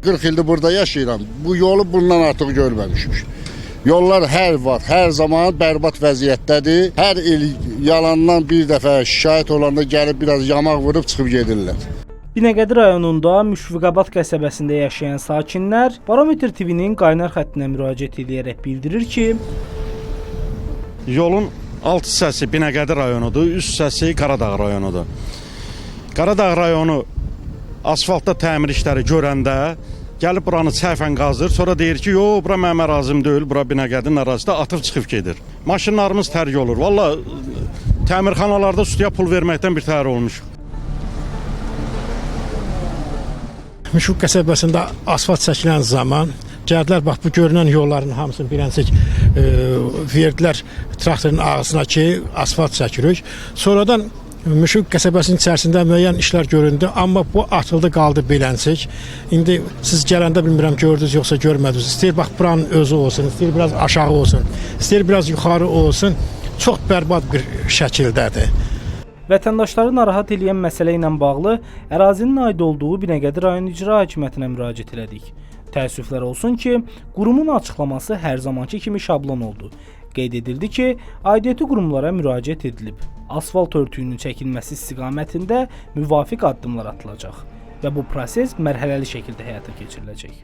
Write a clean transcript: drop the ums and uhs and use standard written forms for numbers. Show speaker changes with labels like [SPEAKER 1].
[SPEAKER 1] 40 ildir burada yaşayıram. Bu yolu bundan artıq görməmişik. Yollar hər zaman bərbad vəziyyətdədir. Hər il yalandan bir dəfə şikayət olanda gəlib biraz yamaq vurub çıxıb gedirlər.
[SPEAKER 2] Binəqədi rayonunda Müşfiqabad qəsəbəsində yaşayan sakinlər Barometr TV-nin qaynar xəttinə müraciət edərək bildirir ki,
[SPEAKER 3] yolun alt hissəsi Binəqədi rayonudur, üst hissəsi Qaradağ rayonudur. Qaradağ rayonu asfaltda təmir işləri görəndə gəlib buranı səhvən qazır, sonra deyir ki, yox, bura mənim ərazim deyil, bura Binəqədinin ərazisidə atıb çıxıb gedir. Maşınlarımız tərk olur. Valla təmirxanalarda üstüyə pul verməkdən bir təhər olmuş.
[SPEAKER 4] Müşfiq qəsəbəsində asfalt çəkilən zaman gəldilər, bax bu görünən yolların hamısını bilənsək verdilər traktorun ağzına ki, asfalt çəkirik. Sonradan Müşfiq qəsəbəsinin içərisində müəyyən işlər göründü, amma bu atıldı, qaldı belənsək. İndi siz gələndə bilmirəm gördünüz yoxsa görmədiniz. İstəyir bax buranın özü olsun, istəyir biraz aşağı olsun, istəyir biraz yuxarı olsun. Çox bərbad bir şəkildədir.
[SPEAKER 2] Vətəndaşları narahat edən məsələ ilə bağlı ərazinin aid olduğu Binəqədi rayon icra hakimiyyətinə müraciət elədik. Təəssüflər olsun ki, qurumun açıqlaması hər zamanki kimi şablon oldu. Qeyd edildi ki, aidiyyəti qurumlara müraciət edilib. Asfalt örtüyünün çəkilməsi istiqamətində müvafiq addımlar atılacaq və bu proses mərhələli şəkildə həyata keçiriləcək.